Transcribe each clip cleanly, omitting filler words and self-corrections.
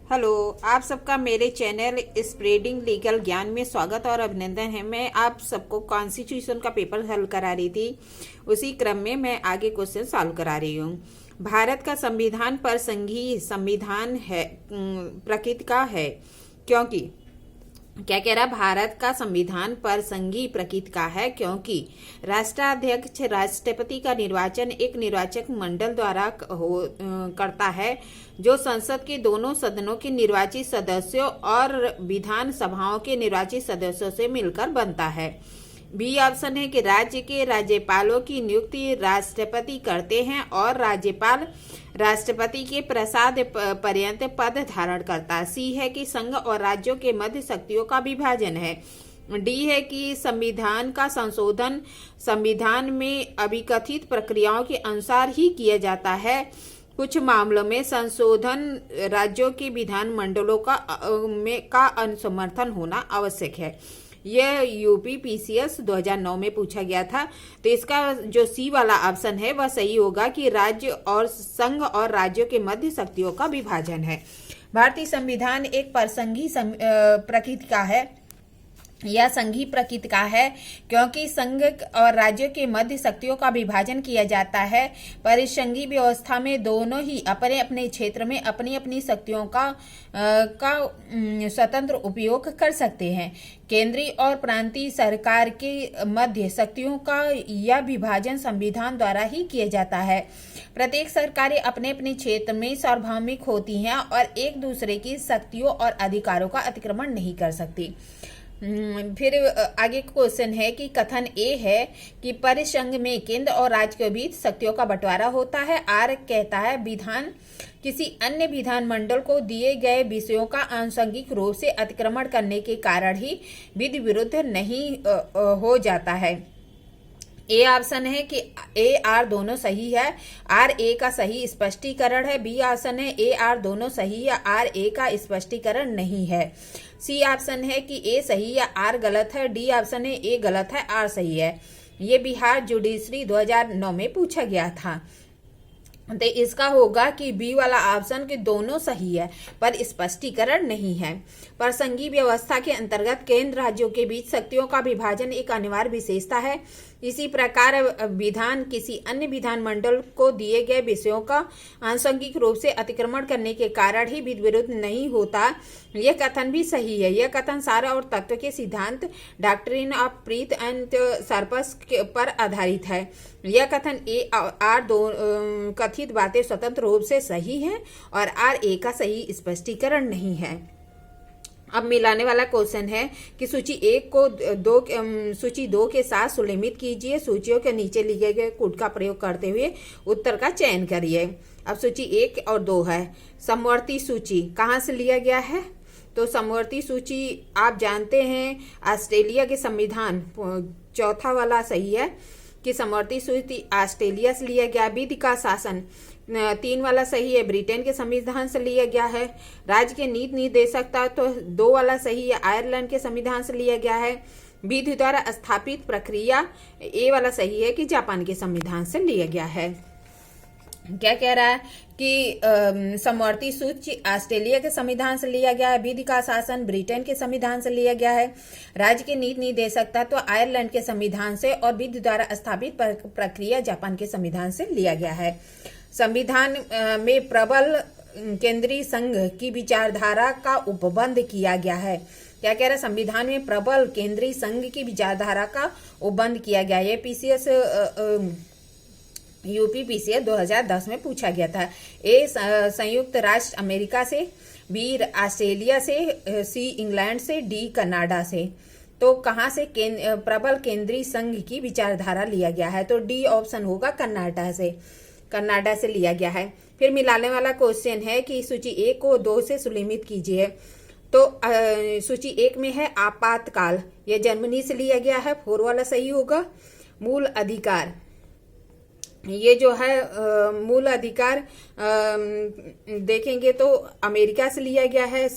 Hello. आप सबका मेरे चैनल स्प्रेडिंग लीगल ज्ञान में स्वागत और अभिनंदन है। मैं आप सबको कॉन्स्टिट्यूशन का पेपर हल करा रही थी, उसी क्रम में मैं आगे क्वेश्चन सॉल्व करा रही हूँ। भारत का संविधान पर संघीय संविधान है, प्रकृति का है, क्योंकि क्या कह रहा, भारत का संविधान पर संघीय प्रकृति का है क्योंकि राष्ट्राध्यक्ष राष्ट्रपति का निर्वाचन एक निर्वाचक मंडल द्वारा करता है, जो संसद के दोनों सदनों के निर्वाचित सदस्यों और विधान सभाओं के निर्वाचित सदस्यों से मिलकर बनता है। बी ऑप्शन है कि राज्य के राज्यपालों की नियुक्ति राष्ट्रपति करते हैं और राज्यपाल राष्ट्रपति के प्रसाद पर्यंत पद धारण करता है। सी है कि संघ और राज्यों के मध्य शक्तियों का विभाजन है। डी है कि संविधान का संशोधन संविधान में अभिकथित प्रक्रियाओं के अनुसार ही किया जाता है। कुछ मामलों में संशोधन राज्यों के विधान मंडलों का अनुसमर्थन होना आवश्यक है। यह यूपी पीसीएस 2009 में पूछा गया था। तो इसका जो सी वाला ऑप्शन है वह सही होगा कि राज्य और संघ और राज्यों के मध्य शक्तियों का विभाजन है। भारतीय संविधान एक परसंघी प्रकृति का है या संघीय प्रकृति का है क्योंकि संघ और राज्यों के मध्य शक्तियों का विभाजन किया जाता है। पर इस संघीय व्यवस्था में दोनों ही अपने अपने क्षेत्र में अपनी अपनी शक्तियों का स्वतंत्र उपयोग कर सकते हैं। केंद्रीय और प्रांतीय सरकार के मध्य शक्तियों का यह विभाजन संविधान द्वारा ही किया जाता है। प्रत्येक सरकारें अपने अपने क्षेत्र में सार्वभौमिक होती हैं और एक दूसरे की शक्तियों और अधिकारों का अतिक्रमण नहीं कर सकती। फिर आगे क्वेश्चन है कि कथन ए है कि परिसंघ में केंद्र और राज्य के बीच शक्तियों का बंटवारा होता है। आर कहता है विधान किसी अन्य विधान मंडल को दिए गए विषयों का आनुषंगिक रूप से अतिक्रमण करने के कारण ही विधि विरुद्ध नहीं हो जाता है। ए ऑप्शन है कि ए आर दोनों सही है, आर ए का सही स्पष्टीकरण है। बी ऑप्शन है ए आर दोनों सही या आर ए का स्पष्टीकरण नहीं है। सी ऑप्शन है कि ए सही या आर गलत है। डी ऑप्शन है ए गलत है आर सही है। ये बिहार जुडिशरी 2009 में पूछा गया था। तो इसका होगा कि बी वाला ऑप्शन के दोनों सही है पर स्पष्टीकरण नहीं है। पर संघीय व्यवस्था के अंतर्गत केंद्र राज्यों के बीच शक्तियों का विभाजन एक अनिवार्य विशेषता है। इसी प्रकार विधान किसी अन्य विधान मंडल को दिए गए विषयों का आनुषंगिक रूप से अतिक्रमण करने के कारण ही विधि विरुद्ध नहीं होता। यह कथन भी सही है। यह कथन सार और तत्व के सिद्धांत डॉक्ट्रिन ऑफ प्रीथ एंड सर्पस पर आधारित है। यह कथन ए आर दो कथित बातें स्वतंत्र रूप से सही है और आर ए का सही स्पष्टीकरण नहीं है। अब मिलाने वाला क्वेश्चन है कि सूची 1 को सूची 2 के साथ सुलेमित कीजिए। सूचियों के नीचे लिखे गए कोड का प्रयोग करते हुए उत्तर का चयन करिए। अब सूची 1 और 2 है। समवर्ती सूची कहाँ से लिया गया है? तो समवर्ती सूची आप जानते हैं ऑस्ट्रेलिया के संविधान, चौथा वाला सही है कि समवर्ती सूची ऑस्ट्रेलिया से लिया गया। विधि का शासन 3 वाला सही है, ब्रिटेन के संविधान से लिया गया है। राज्य के नीति निर्देशकता तो 2 वाला सही है, आयरलैंड के संविधान से लिया गया है। विधि द्वारा स्थापित प्रक्रिया ए वाला सही है कि जापान के संविधान से लिया गया है। क्या कह रहा है कि समवर्ती सूची ऑस्ट्रेलिया के संविधान से लिया गया है। विधि का शासन ब्रिटेन के संविधान से लिया गया है। राज्य के नीति निर्देशकता तो आयरलैंड के संविधान से और विधि द्वारा स्थापित प्रक्रिया जापान के संविधान से लिया गया है। संविधान में प्रबल केंद्रीय संघ की विचारधारा का उपबंध किया गया है। क्या कह रहा है? संविधान में प्रबल केंद्रीय संघ की विचारधारा का उपबंध किया गया है। पीसीएस यूपी पीसीएस 2010 में पूछा गया था। ए संयुक्त राष्ट्र अमेरिका से, बी ऑस्ट्रेलिया से, सी इंग्लैंड से, डी कनाडा से। तो कहाँ से प्रबल केंद्रीय संघ की विचारधारा लिया गया है? तो डी ऑप्शन होगा कनाडा से लिया गया है। फिर मिलाने वाला क्वेश्चन है कि सूची 1 को 2 से सुलेमित कीजिए। तो सूची 1 में है आपातकाल, यह जर्मनी से लिया गया है, 4 वाला सही होगा। मूल अधिकार, ये जो है मूल अधिकार देखेंगे तो अमेरिका से लिया गया है,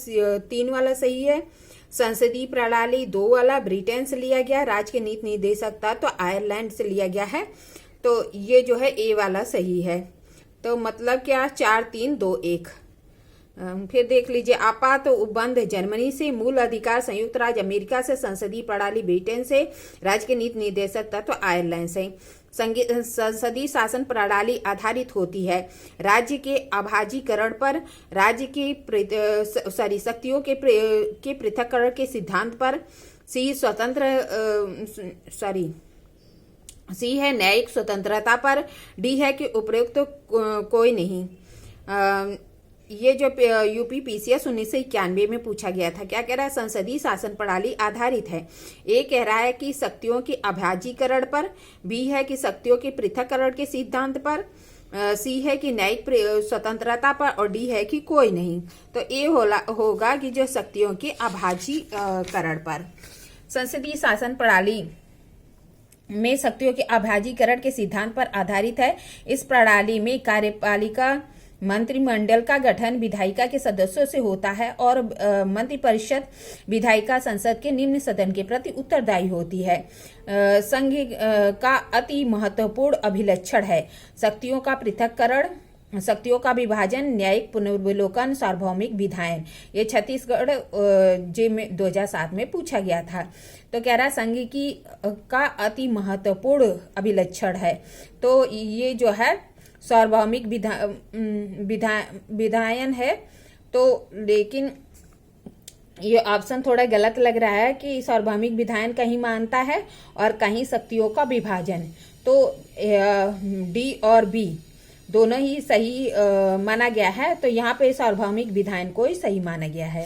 3 वाला सही है। संसदीय प्रणाली 2 वाला ब्रिटेन से लिया गया। राज्य के नीति निर्देशकता तो आयरलैंड से लिया गया है। तो ये जो है ए वाला सही है। तो मतलब क्या 4 3 2 1 फिर देख लीजिए, आपात उपबंध जर्मनी से, मूल अधिकार संयुक्त राज्य अमेरिका से, संसदीय प्रणाली ब्रिटेन से, राज्य के नीति निर्देशक तत्व आयरलैंड से। संसदीय शासन प्रणाली आधारित होती है राज्य के अभाजीकरण पर, राज्य की शक्तियों के पृथक्करण के सिद्धांत पर। सी है न्यायिक स्वतंत्रता पर। डी है कि उपयुक्त कोई नहीं। ये जो यूपीपीसीएस 1991 में पूछा गया था, क्या कह रहा है? संसदीय शासन प्रणाली आधारित है। ए कह रहा है कि शक्तियों के अभाजीकरण पर, बी है कि शक्तियों के पृथक्करण के सिद्धांत पर, सी है कि न्यायिक स्वतंत्रता पर, और डी है कि कोई नहीं। तो ए होगा कि जो शक्तियों के अभाजीकरण पर। संसदीय शासन प्रणाली में शक्तियों के अभाजीकरण के सिद्धांत पर आधारित है। इस प्रणाली में कार्यपालिका मंत्रिमंडल का गठन विधायिका के सदस्यों से होता है और मंत्रिपरिषद विधायिका संसद के निम्न सदन के प्रति उत्तरदायी होती है। संघ का अति महत्वपूर्ण अभिलक्षण है शक्तियों का पृथक्करण, शक्तियों का विभाजन, न्यायिक पुनर्विलोकन, सार्वभौमिक विधायन। ये छत्तीसगढ़ जे में 2007 में पूछा गया था। तो कह रहा संघ का अति महत्वपूर्ण अभिलक्षण है। तो ये जो है सार्वभौमिक विधायन है। तो लेकिन ये ऑप्शन थोड़ा गलत लग रहा है कि सार्वभौमिक विधायन कहीं मानता है और कहीं शक्तियों का विभाजन। तो डी और बी दोनों ही सही माना गया है। तो यहाँ पे सार्वभौमिक विधायन को ही सही माना गया है।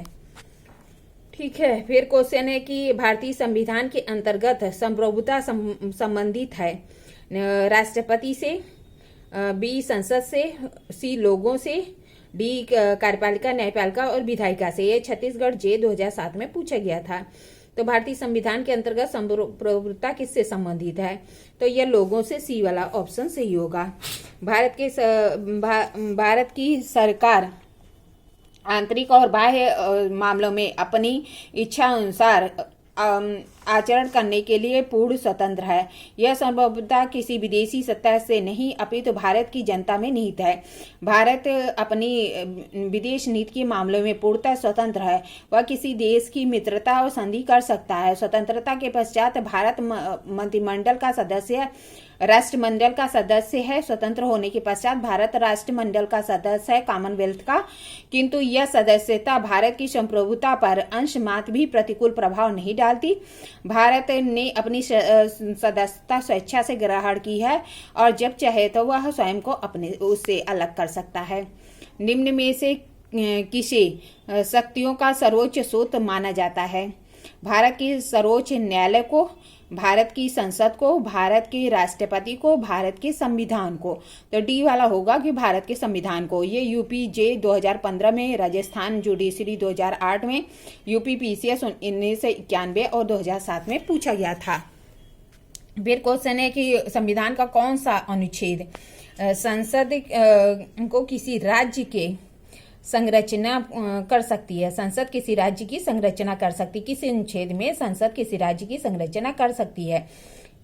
ठीक है, फिर क्वेश्चन है कि भारतीय संविधान के अंतर्गत संप्रभुता संबंधित है राष्ट्रपति से, बी संसद से, सी लोगों से, डी कार्यपालिका, न्यायपालिका और विधायिका से। ये छत्तीसगढ़ जे 2007 में पूछा गया था। तो भारतीय संविधान के अंतर्गत संप्रभुता किससे संबंधित है? तो यह लोगों से, सी वाला ऑप्शन सही होगा। भारत की सरकार आंतरिक और बाह्य मामलों में अपनी इच्छा अनुसार आचरण करने के लिए पूर्ण स्वतंत्र है। यह संप्रभुता किसी विदेशी सत्ता से नहीं अपितु भारत की जनता में निहित है। भारत अपनी विदेश नीति के मामलों में पूर्णतः स्वतंत्र है। वह किसी देश की मित्रता और संधि कर सकता है। स्वतंत्रता के पश्चात भारत मंत्रिमंडल का सदस्य, राष्ट्रमंडल का सदस्य है। स्वतंत्र होने के पश्चात भारत राष्ट्रमंडल का सदस्य है कॉमनवेल्थ का, किंतु यह सदस्यता भारत की संप्रभुता पर अंश मात्र भी प्रतिकूल प्रभाव नहीं डालती। भारत ने अपनी सदस्यता स्वेच्छा से ग्रहण की है और जब चाहे तो वह स्वयं को अपने उससे अलग कर सकता है। निम्न में से किसे शक्तियों का सर्वोच्च स्रोत माना जाता है? भारत की सर्वोच्च न्यायालय को, भारत की संसद को, भारत के राष्ट्रपति को, भारत के संविधान को। तो डी वाला होगा कि भारत के संविधान को। ये यूपी जे 2015 में, राजस्थान जुडिशरी 2008 में, यूपी पीसीएस 1991 और 2007 में पूछा गया था। फिर क्वेश्चन है कि संविधान का कौन सा अनुच्छेद संसद को किसी राज्य के संरचना कर सकती है? संसद किसी राज्य की संरचना कर सकती है। किस अनुच्छेद में संसद किसी राज्य की संरचना कर सकती है?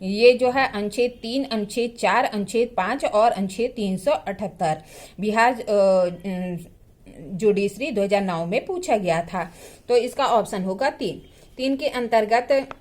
ये जो है अनुच्छेद 3, अनुच्छेद 4, अनुच्छेद 5 और अनुच्छेद 378 बिहार जुडिशरी 2009 में पूछा गया था। तो इसका ऑप्शन होगा 3 के अंतर्गत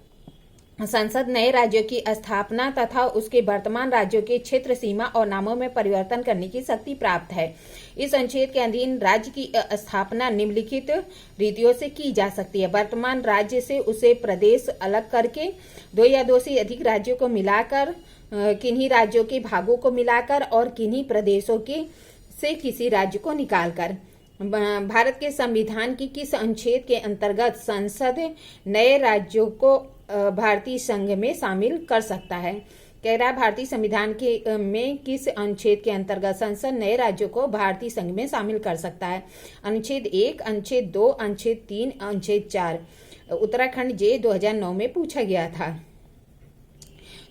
संसद नए राज्यों की स्थापना तथा उसके वर्तमान राज्यों के क्षेत्र सीमा और नामों में परिवर्तन करने की शक्ति प्राप्त है। इस अनुच्छेद के अधीन राज्य की स्थापना निम्नलिखित रीतियों से की जा सकती है। वर्तमान राज्य से उसे प्रदेश अलग करके, 2 या 2 से अधिक राज्यों को मिलाकर, किन्हीं राज्यों के भागों को मिलाकर और किन्हीं प्रदेशों के से किसी राज्य को निकालकर। भारत के संविधान की किस अनुच्छेद के अंतर्गत संसद नए राज्यों को भारतीय संघ में शामिल कर सकता है? कह रहा है भारतीय संविधान के में किस अनुच्छेद के अंतर्गत संसद नए राज्यों को भारतीय संघ में शामिल कर सकता है? अनुच्छेद 1, अनुच्छेद 2, अनुच्छेद 3, अनुच्छेद 4। उत्तराखंड जे 2009 में पूछा गया था।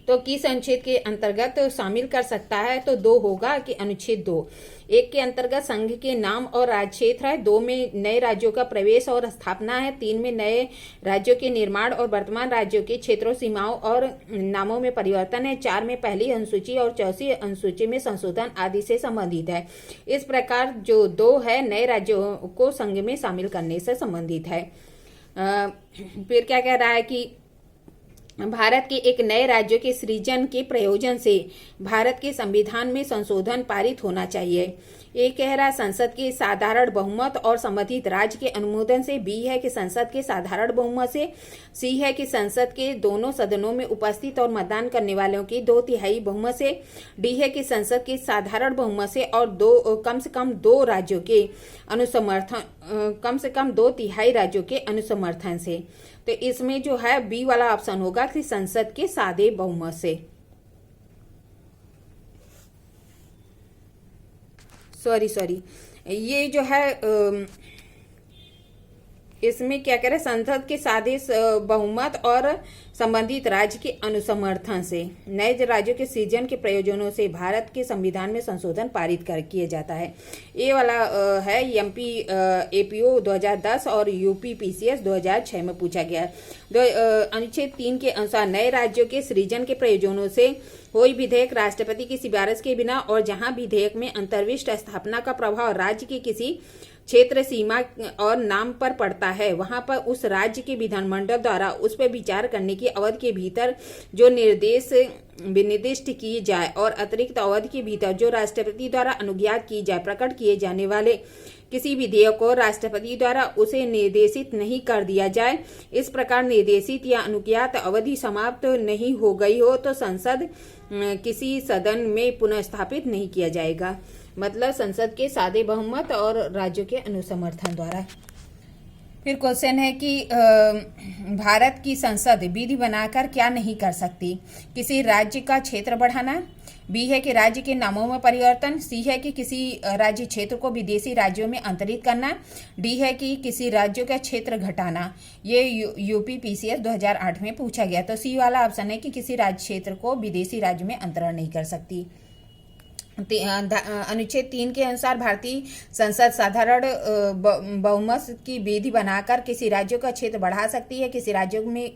तो किस अनुच्छेद के अंतर्गत शामिल कर सकता है? तो 2 होगा कि अनुच्छेद 2। 1 के अंतर्गत संघ के नाम और राज्य क्षेत्र है। 2 में नए राज्यों का प्रवेश और स्थापना है। 3 में नए राज्यों के निर्माण और वर्तमान राज्यों के क्षेत्रों, सीमाओं और नामों में परिवर्तन है। 4 में पहली अनुसूची और चौथी अनुसूची में संशोधन आदि से संबंधित है। इस प्रकार जो 2 है नए राज्यों को संघ में शामिल करने से संबंधित है। फिर क्या कह रहा है कि भारत के एक नए राज्य के सृजन के प्रयोजन से भारत के संविधान में संशोधन पारित होना चाहिए। ये कह रहा संसद के साधारण बहुमत और संबंधित राज्य के अनुमोदन से। बी है कि संसद के साधारण बहुमत से। सी है कि संसद के दोनों सदनों में उपस्थित और मतदान करने वालों की 2/3 बहुमत से। डी है कि संसद के साधारण बहुमत से और कम से कम 2 राज्यों के अनुसमर्थन, कम से कम 2/3 राज्यों के अनुसमर्थन से। तो इसमें जो है बी वाला ऑप्शन होगा कि संसद के सादे बहुमत से। सॉरी ये जो है इसमें क्या कह रहे हैं, संसद के सादे बहुमत और संबंधित राज्य के अनुसमर्थन से नए राज्यों के सृजन के प्रयोजनों से भारत के संविधान में संशोधन पारित किया जाता है। ये वाला है एमपी एपीओ 2010 और यूपी पीसीएस 2006 में पूछा गया है। अनुच्छेद 3 के अनुसार नए राज्यों के सृजन के प्रयोजनों से कोई विधेयक राष्ट्रपति की सिफारिश के बिना और जहां विधेयक में अंतर्विष्ट स्थापना का प्रभाव राज्य के किसी क्षेत्र, सीमा और नाम पर पड़ता है, वहां पर उस राज्य के विधानमंडल द्वारा उस पर विचार करने की अवधि के भीतर जो निर्दिष्ट किए जाए और अतिरिक्त अवधि के भीतर जो राष्ट्रपति द्वारा अनुज्ञात की जाए, प्रकट किए जाने वाले किसी विधेयक को राष्ट्रपति द्वारा उसे निर्देशित नहीं कर दिया जाए। इस प्रकार निर्देशित या अनुज्ञात अवधि समाप्त नहीं हो गई हो तो संसद किसी सदन में पुनः स्थापित नहीं किया जाएगा। मतलब संसद के सादे बहुमत और राज्यों के अनुसमर्थन द्वारा। फिर क्वेश्चन है कि भारत की संसद विधि बनाकर क्या नहीं कर सकती? किसी राज्य का क्षेत्र बढ़ाना। बी है कि राज्य के नामों में परिवर्तन। सी है कि किसी राज्य क्षेत्र को विदेशी राज्यों में अंतरित करना। डी है कि किसी राज्यों का क्षेत्र घटाना। ये यूपी पीसीएस 2008 में पूछा गया। तो सी वाला ऑप्शन है कि किसी राज्य क्षेत्र को विदेशी राज्य में अंतरण नहीं कर सकती। अनुच्छेद 3 के अनुसार भारतीय संसद साधारण बहुमत की विधि बनाकर किसी राज्यों का क्षेत्र बढ़ा सकती है, किसी राज्यों में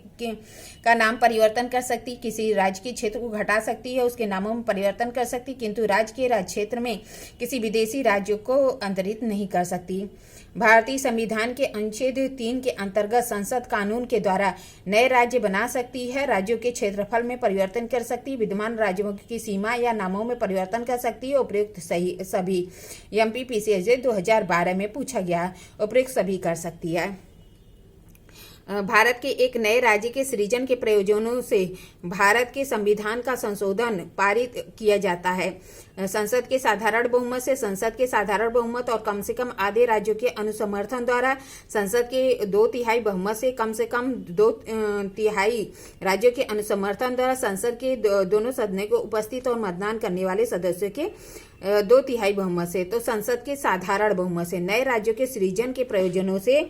का नाम परिवर्तन कर सकती, किसी राज्य के क्षेत्र को घटा सकती है, उसके नामों में परिवर्तन कर सकती, किंतु राज्य के राज्य क्षेत्र में किसी विदेशी राज्यों को अंतरित नहीं कर सकती। भारतीय संविधान के अनुच्छेद 3 के अंतर्गत संसद कानून के द्वारा नए राज्य बना सकती है, राज्यों के क्षेत्रफल में परिवर्तन कर सकती, विद्यमान राज्यों की सीमा या नामों में परिवर्तन कर सकती है। उपयुक्त सभी एमपी पीसीएस 2012 में पूछा गया, उपयुक्त सभी कर सकती है। भारत के एक नए राज्य के सृजन के प्रयोजनों से भारत के संविधान का संशोधन पारित किया जाता है। संसद के साधारण बहुमत से। संसद के साधारण बहुमत और कम से कम आधे राज्यों के अनुसमर्थन द्वारा। संसद के 2/3 बहुमत से कम 2/3 राज्यों के अनुसमर्थन द्वारा। संसद के दोनों सदनों को उपस्थित और मतदान करने वाले सदस्यों के 2/3 बहुमत से। तो संसद के साधारण बहुमत से नए राज्यों के सृजन के प्रयोजनों से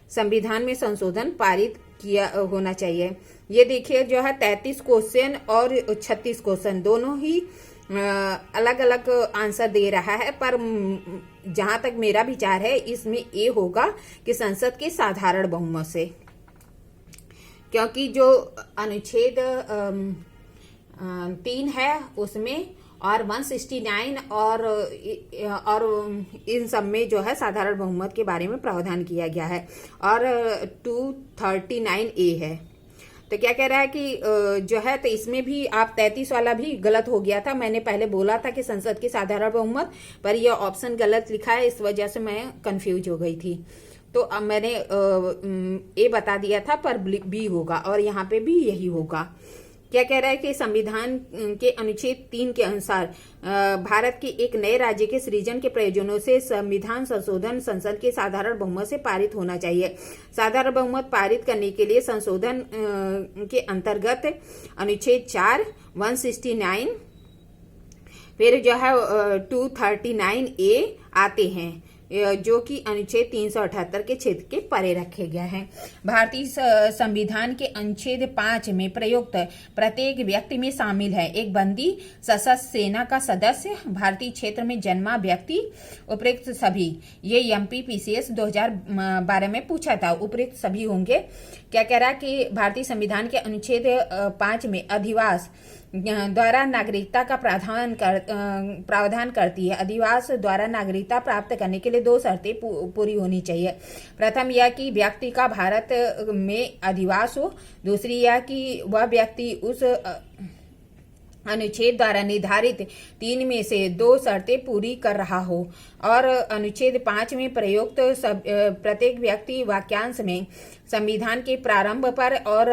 संविधान में संशोधन पारित किया होना चाहिए। ये देखिए जो है 33 क्वेश्चन और 36 क्वेश्चन दोनों ही अलग अलग आंसर दे रहा है, पर जहां तक मेरा विचार है इसमें ये होगा कि संसद के साधारण बहुमत से, क्योंकि जो अनुच्छेद 3 है उसमें और 169 और इन सब में जो है साधारण बहुमत के बारे में प्रावधान किया गया है और 239A है। तो क्या कह रहा है कि जो है तो इसमें भी आप 33 वाला भी गलत हो गया था। मैंने पहले बोला था कि संसद के साधारण बहुमत, पर यह ऑप्शन गलत लिखा है, इस वजह से मैं कंफ्यूज हो गई थी। तो अब मैंने ए बता दिया था, पर बी होगा और यहाँ पे भी यही होगा। क्या कह रहा है कि संविधान के अनुच्छेद 3 के अनुसार भारत के एक नए राज्य के सृजन के प्रयोजनों से संविधान संशोधन संसद के साधारण बहुमत से पारित होना चाहिए। साधारण बहुमत पारित करने के लिए संशोधन के अंतर्गत अनुच्छेद 4, 169 फिर जो है 239A आते हैं। जो कि अनुच्छेद 378 के क्षेत्र के परे रखे गए हैं। भारतीय संविधान के अनुच्छेद 5 में प्रयुक्त प्रत्येक व्यक्ति में शामिल है एक बंदी, सशस्त्र सेना का सदस्य, भारतीय क्षेत्र में जन्मा व्यक्ति, उपयुक्त सभी। ये एमपीपीसीएस 2012 में पूछा था, उपयुक्त सभी होंगे। क्या कह रहा है कि भारतीय संविधान के अनुच्छेद 5 में अधिवास द्वारा नागरिकता का प्रावधान करती है। अधिवास द्वारा नागरिकता प्राप्त करने के लिए 2 शर्तें पूरी होनी चाहिए। प्रथम यह कि व्यक्ति का भारत में अधिवास हो, दूसरी यह कि वह व्यक्ति उस अनुच्छेद द्वारा निर्धारित 3 में से 2 शर्तें पूरी कर रहा हो, और अनुच्छेद 5 में प्रयुक्त प्रत्येक व्यक्ति वाक्यांश में संविधान के प्रारंभ पर और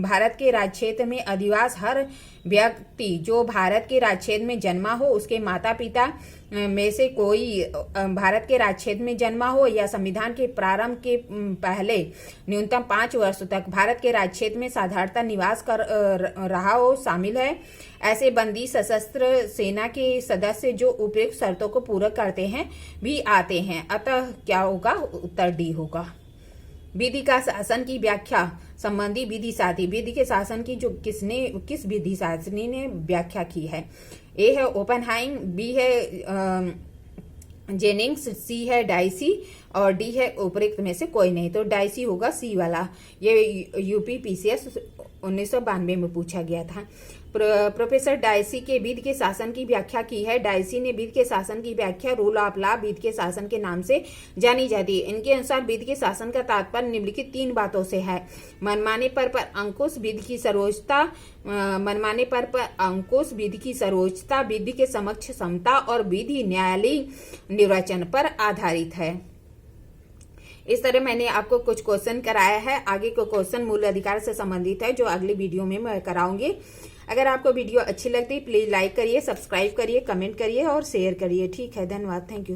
भारत के राज्य क्षेत्र में अधिवास हर व्यक्ति जो भारत के राज्य क्षेत्र में जन्मा हो, उसके माता पिता में से कोई भारत के राज्य क्षेत्र में जन्मा हो या संविधान के प्रारंभ के पहले न्यूनतम 5 वर्ष तक भारत के राज्य क्षेत्र में साधारणतः निवास कर रहा हो शामिल है। ऐसे बंदी सशस्त्र सेना के सदस्य जो उपयुक्त शर्तों को पूरा करते हैं भी आते हैं। अतः क्या होगा? उत्तर डी होगा। विधि का शासन की व्याख्या संबंधी विधि साथी। विधि के शासन की जो किस विधि शासनी ने व्याख्या की है? ए है ओपनहाइम, बी है जेनिंग्स, सी है डाइसी और डी है उपयुक्त में से कोई नहीं। तो डाइसी होगा सी वाला। ये यूपीपीसीएस 1992 में पूछा गया था। प्रोफेसर डाइसी के विधि के शासन की व्याख्या की है। डाइसी ने विधि के शासन की व्याख्या रूल ऑफ लॉ विधि के शासन के नाम से जानी जाती है। इनके अनुसार विधि के शासन का तात्पर्य निम्नलिखित 3 बातों से है: मनमाने पर अंकुश, विधि की सर्वोच्चता, मनमाने पर अंकुश, विधि की सर्वोच्चता, विधि के समक्ष समता और विधि न्यायालयीय निर्वचन पर आधारित है। इस तरह मैंने आपको कुछ क्वेश्चन कराया है। आगे को क्वेश्चन मूल अधिकार से संबंधित है जो अगली वीडियो में मैं कराऊंगी। अगर आपको वीडियो अच्छी लगती है प्लीज लाइक करिए, सब्सक्राइब करिए, कमेंट करिए और शेयर करिए। ठीक है, धन्यवाद, थैंक यू।